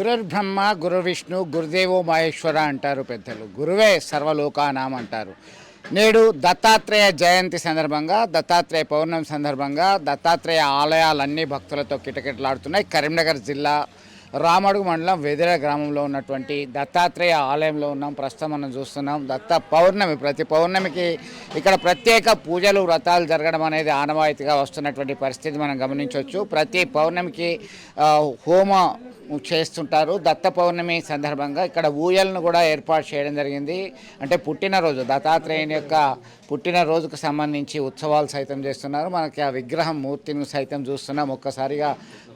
గురుర్బ్రహ్మ గురు విష్ణు గురుదేవో మహేశ్వర అంటారు పెద్దలు. గురువే సర్వలోకానాం అంటారు. నేడు దత్తాత్రేయ జయంతి సందర్భంగా, దత్తాత్రేయ పౌర్ణమి సందర్భంగా దత్తాత్రేయ ఆలయాలన్నీ భక్తులతో కిటకిటలాడుతున్నాయి. కరీంనగర్ జిల్లా రామడుగు మండలం వెదిర గ్రామంలో ఉన్నటువంటి దత్తాత్రేయ ఆలయంలో ఉన్నాం. ప్రస్తుతం మనం చూస్తున్నాం దత్త పౌర్ణమి. ప్రతి పౌర్ణమికి ఇక్కడ ప్రత్యేక పూజలు వ్రతాలు జరగడం అనేది ఆనవాయితీగా వస్తున్నటువంటి పరిస్థితి మనం గమనించవచ్చు. ప్రతి పౌర్ణమికి హోమ చేస్తుంటారు. దత్త పౌర్ణమి సందర్భంగా ఇక్కడ ఊయలను కూడా ఏర్పాటు చేయడం జరిగింది. అంటే పుట్టినరోజు దత్తాత్రేయుని యొక్క పుట్టినరోజుకు సంబంధించి ఉత్సవాలు సైతం చేస్తున్నారు. మనకి ఆ విగ్రహం మూర్తిని సైతం చూస్తున్నాం. ఒక్కసారిగా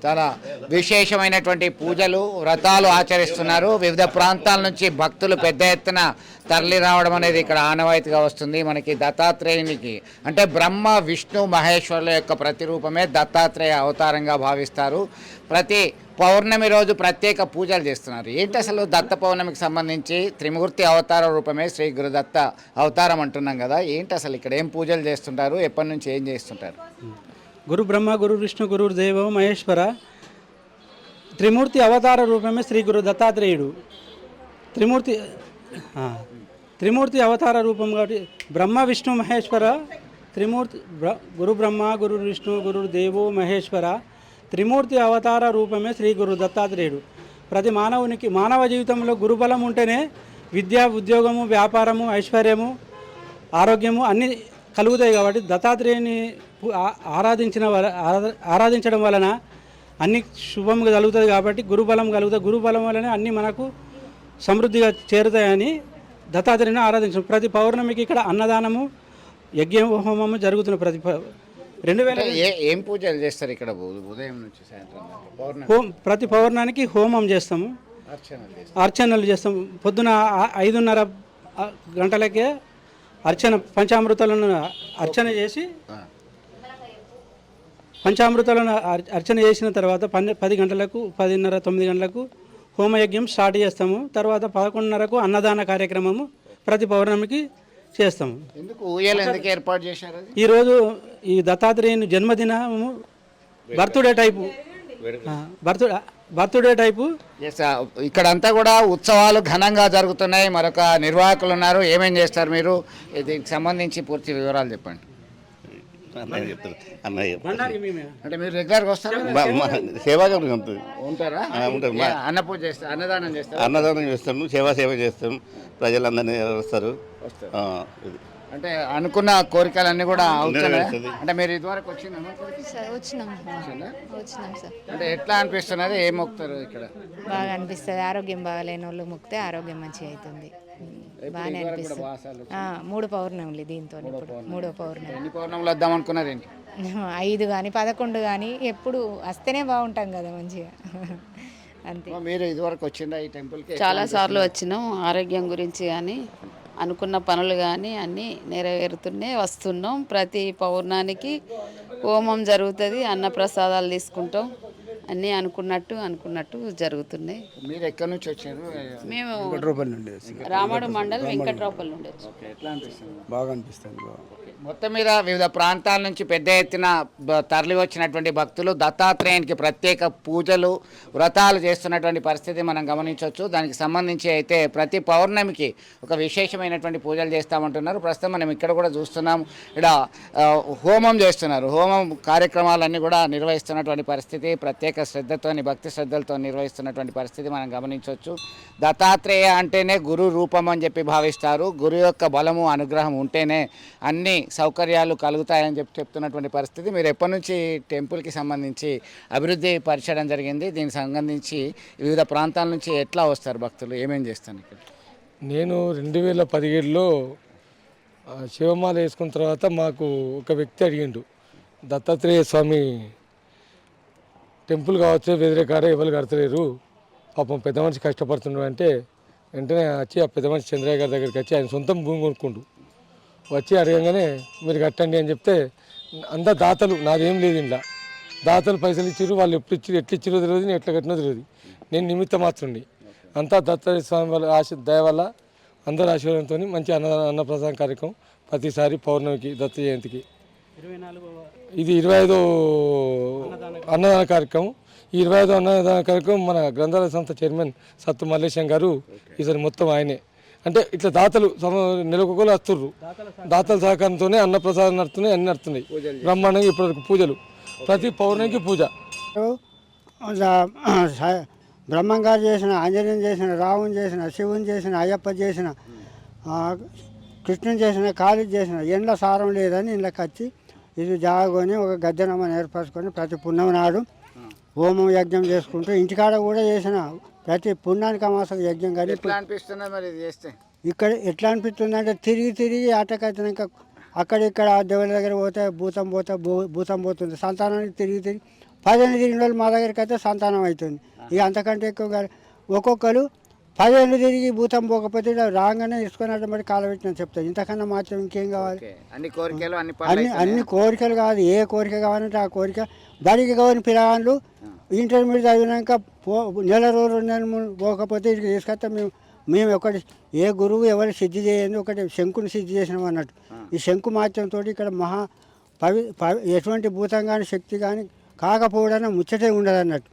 చాలా విశేషమైనటువంటి పూజలు వ్రతాలు ఆచరిస్తున్నారు. వివిధ ప్రాంతాల నుంచి భక్తులు పెద్ద ఎత్తున తరలి రావడం అనేది ఇక్కడ ఆనవాయితీగా వస్తుంది. మనకి దత్తాత్రేయునికి అంటే బ్రహ్మ విష్ణు మహేశ్వరుల యొక్క ప్రతిరూపమే దత్తాత్రేయ అవతారంగా భావిస్తారు. ప్రతి పౌర్ణమి రోజు ప్రత్యేక పూజలు చేస్తున్నారు. ఏంటి అసలు దత్త పౌర్ణమికి సంబంధించి త్రిమూర్తి అవతార రూపమే శ్రీ గురుదత్త అవతారం అంటున్నాం కదా, ఏంటి అసలు ఇక్కడ ఏం పూజలు చేస్తుంటారు, ఎప్పటి నుంచి ఏం చేస్తుంటారు? గురు బ్రహ్మ గురు విష్ణు గురు దేవో మహేశ్వర త్రిమూర్తి అవతార రూపమే శ్రీ గురు దత్తాత్రేయుడు. త్రిమూర్తి అవతార రూపం కాబట్టి బ్రహ్మ విష్ణు మహేశ్వర త్రిమూర్తి గురు బ్రహ్మ గురు విష్ణు గురు దేవో మహేశ్వర త్రిమూర్తి అవతార రూపమే శ్రీ గురు దత్తాత్రేయుడు. ప్రతి మానవునికి మానవ జీవితంలో గురుబలం ఉంటేనే విద్య, ఉద్యోగము, వ్యాపారము, ఐశ్వర్యము, ఆరోగ్యము అన్నీ కలుగుతాయి. కాబట్టి దత్తాత్రేయుని ఆరాధించడం వలన అన్ని శుభంగా కలుగుతుంది. కాబట్టి గురుబలం కలుగుతుంది. గురుబలం వలన అన్నీ మనకు సమృద్ధిగా చేరుతాయని దత్తాత్రేయుని ఆరాధించడం. ప్రతి పౌర్ణమికి ఇక్కడ అన్నదానము, యజ్ఞ హోమము జరుగుతున్న ఏం పూజలు చేస్తారు ఇక్కడ ఉదయం నుంచి సాయంత్రం? ప్రతి పౌర్ణానికి హోమం చేస్తాము, అర్చనలు చేస్తాము. పొద్దున 5:30 గంటలకే పంచామృతాలను అర్చన చేసి అర్చన చేసిన తర్వాత 10 గంటలకు 10:30 9 గంటలకు హోమయజ్ఞం స్టార్ట్ చేస్తాము. తర్వాత 11:30కు అన్నదాన కార్యక్రమము ప్రతి పౌర్ణమికి చేస్తాము. ఎందుకు ఊయలు ఎందుకు ఏర్పాటు చేశారు? ఈరోజు ఈ దత్తాత్రేయుని జన్మదినము బర్త్డే టైపు ఇక్కడంతా కూడా ఉత్సవాలు ఘనంగా జరుగుతున్నాయి. మరొక నిర్వాహకులు ఉన్నారు. ఏమేం చేస్తారు మీరు? దీనికి సంబంధించి పూర్తి వివరాలు చెప్పండి. అంటే మీరు రెగ్యులర్గా వస్తారా? సేవాగా ఉంటారా? అన్నపూజ చేస్తారు, అన్నదానం చేస్తాము, సేవ చేస్తాం. ప్రజలందరినీ వస్తారు. అంటే అనుకున్న కోరికలన్నీ కూడా అవుతున్నాయి. అంటే మీరు ఇదివరకు వచ్చినాం సార్. అంటే ఎట్లా అనిపిస్తున్నది? ఏం మొక్కుతారు ఇక్కడ? బాగా అనిపిస్తుంది. ఆరోగ్యం బాగాలేని వాళ్ళు మొక్కితే ఆరోగ్యం మంచిగా అవుతుంది. బాగానే అనిపిస్తుంది. 3 పౌర్ణములు దీంతో. ఇప్పుడు 3వ పౌర్ణమి. ఎన్ని పౌర్ణములు వద్దాం అనుకున్నారు ఏంటి? 5 కానీ 11 కానీ ఎప్పుడు వస్తేనే బాగుంటాం కదా మంచిగా. అంతే. మీరు ఇదివరకు వచ్చిందా ఈ టెంపుల్కి? చాలా సార్లు వచ్చినాం. ఆరోగ్యం గురించి కానీ అనుకున్న పనులు కానీ అన్నీ నెరవేరుతున్నాయి. వస్తున్నాం. ప్రతి పౌర్ణానికి హోమం జరుగుతుంది, అన్నప్రసాదాలు తీసుకుంటాం. అన్నీ అనుకున్నట్టు జరుగుతున్నాయి. మీరు ఎక్కడి నుంచి వచ్చారు? మేము రామడు మండలం వెంకట్రావుపల్లి నుండి వచ్చాం. ఎట్లా అనిపిస్తుంది? బాగా అనిపిస్తుంది. మొత్తం మీద వివిధ ప్రాంతాల నుంచి పెద్ద ఎత్తున తరలి వచ్చినటువంటి భక్తులు దత్తాత్రేయునికి ప్రత్యేక పూజలు వ్రతాలు చేస్తున్నటువంటి పరిస్థితి మనం గమనించవచ్చు. దానికి సంబంధించి అయితే ప్రతి పౌర్ణమికి ఒక విశేషమైనటువంటి పూజలు చేస్తామంటున్నారు. ప్రస్తుతం మనం ఇక్కడ కూడా చూస్తున్నాం. ఇక్కడ హోమం చేస్తున్నారు. హోమం కార్యక్రమాలన్నీ కూడా నిర్వహిస్తున్నటువంటి పరిస్థితి. ప్రత్యేక శ్రద్ధతోని భక్తి శ్రద్ధలతో నిర్వహిస్తున్నటువంటి పరిస్థితి మనం గమనించవచ్చు. దత్తాత్రేయ అంటేనే గురు రూపం అని చెప్పి భావిస్తారు. గురు యొక్క బలము అనుగ్రహం ఉంటేనే అన్ని సౌకర్యాలు కలుగుతాయని చెప్తున్నటువంటి పరిస్థితి. మీరు ఎప్పటి నుంచి టెంపుల్కి సంబంధించి అభివృద్ధి పరచడం జరిగింది? దీనికి సంబంధించి వివిధ ప్రాంతాల నుంచి ఎట్లా వస్తారు భక్తులు? ఏమేం చేస్తాను ఇక్కడ? నేను 2017లో శివమాల వేసుకున్న తర్వాత మాకు ఒక వ్యక్తి అడిగిండు, దత్తాత్రేయ స్వామి టెంపుల్ కావచ్చు, వెదిరేకారే ఎవరు కడతలేరు, పాపం పెద్ద మనిషి కష్టపడుతున్నాడు అంటే వెంటనే వచ్చి ఆ పెద్ద మనిషి చంద్రయ్య గారి దగ్గరికి వచ్చి ఆయన సొంతం భూమి కొనుక్కుండు. వచ్చి అడగంగానే మీరు కట్టండి అని చెప్తే అంతా దాతలు, నాదేం లేదు ఇంట్లో, దాతలు పైసలు ఇచ్చారు. వాళ్ళు ఎప్పుడు ఇచ్చారు, ఎట్లా ఇచ్చారో తెలియదు, నేను ఎట్లా కట్టినో తెలియదు. నేను నిమిత్త మాత్రుండి. అంతా దత్తాత్రేయ స్వామి వాళ్ళ దయ వల్ల అందరి ఆశీర్వాదంతో మంచి అన్నప్రసాదం కార్యక్రమం ప్రతిసారి పౌర్ణమికి దత్త జయంతికి. ఇది 25వ అన్నదాన కార్యక్రమం. ఈ 25వ అన్నదాన కార్యక్రమం మన గ్రంథాలయ సంస్థ చైర్మన్ సత్తు మల్లేశం గారు ఈసారి మొత్తం ఆయనే. అంటే ఇట్లా దాతలు నెలకొకరు వస్తుర్రు, దాతల సహకారంతోనే అన్నప్రసాదం నడుస్తున్నాయి, అన్ని నడుస్తున్నాయి బ్రహ్మాండంగా. ఇప్పటివరకు పూజలు ప్రతి పౌర్ణమికి పూజ. బ్రహ్మం గారు చేసిన, ఆంజనేయం చేసిన, రాముని చేసిన, శివుని చేసిన, అయ్యప్ప చేసిన, కృష్ణుని చేసిన, కాళీ చేసిన ఎండ్ల సారం లేదని ఇళ్ళకి వచ్చి ఇది జాగుకొని ఒక గద్దెనమ్మని ఏర్పరచుకొని ప్రతి పుణ్యం నాడు హోమం యజ్ఞం చేసుకుంటూ ఇంటికాడ కూడా చేసిన ప్రతి పుణ్యానికి అమాస యజ్ఞం. కానీ ఇక్కడ ఎట్లా అనిపిస్తుంది అంటే తిరిగి తిరిగి ఆటకైతున్నాక అక్కడిక్కడ దేవుళ్ళ దగ్గర పోతే భూతం పోతుంది. సంతానానికి తిరిగి తిరిగి 10 తిరిగిన వాళ్ళు మా దగ్గరికి అయితే సంతానం అవుతుంది. ఇక అంతకంటే ఎక్కువగా ఒక్కొక్కరు 10 ఏళ్ళు తిరిగి భూతం పోకపోతే రాగానే ఇసుకున్నట్టు మరి కాలబెట్టిన చెప్తారు. ఇంతకన్నా మాత్రం ఇంకేం కావాలి? అన్ని కోరికలు కాదు, ఏ కోరిక కావాలంటే ఆ కోరిక. బడికి కావాలి పిల్లగాళ్ళు ఇంటర్మీడియట్ చదివినాక నెల రోజు 2 నెలలు పోకపోతే ఇక్కడికి తీసుకొస్తే మేము ఒకటి ఏ గురువు ఎవరు సిద్ధి చేయండి, ఒకటి శంకుని సిద్ధి చేసినాం అన్నట్టు. ఈ శంకు మాత్యంతో ఇక్కడ మహా ఎటువంటి భూతం కానీ శక్తి కానీ కాకపోవడానికి ముచ్చటే ఉండదు అన్నట్టు.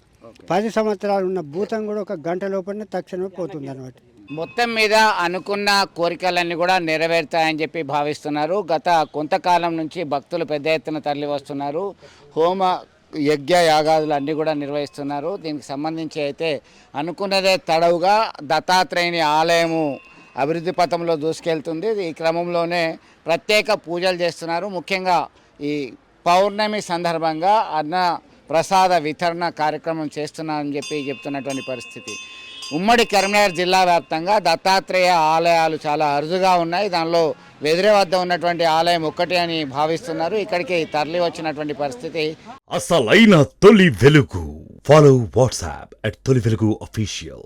10 సంవత్సరాలు ఉన్న భూతం కూడా ఒక గంట లోపలనే తక్షణమే పోతుంది అన్నమాట. మొత్తం మీద అనుకున్న కోరికలన్నీ కూడా నెరవేరుతాయని చెప్పి భావిస్తున్నారు. గత కొంతకాలం నుంచి భక్తులు పెద్ద ఎత్తున తరలి వస్తున్నారు. హోమ యజ్ఞ యాగాదులు అన్నీ కూడా నిర్వహిస్తున్నారు. దీనికి సంబంధించి అయితే అనుకున్నదే తడవుగా దత్తాత్రేయుని ఆలయము అభివృద్ధి పథంలో దూసుకెళ్తుంది. ఈ క్రమంలోనే ప్రత్యేక పూజలు చేస్తున్నారు. ముఖ్యంగా ఈ పౌర్ణమి సందర్భంగా అన్న ప్రసాద వితరణ కార్యక్రమం చేస్తున్నారని చెప్పి చెప్తున్నటువంటి పరిస్థితి. ఉమ్మడి కరీంనగర్ జిల్లా వ్యాప్తంగా దత్తాత్రేయ ఆలయాలు చాలా అరుదుగా ఉన్నాయి. దానిలో వెదిరే వద్ద ఉన్నటువంటి ఆలయం ఒక్కటి అని భావిస్తున్నారు. ఇక్కడికి తరలి వచ్చినటువంటి పరిస్థితి. అసలైన తొలి వెలుగు. ఫాలో వాట్సాప్ @తొలి వెలుగు అఫీషియల్.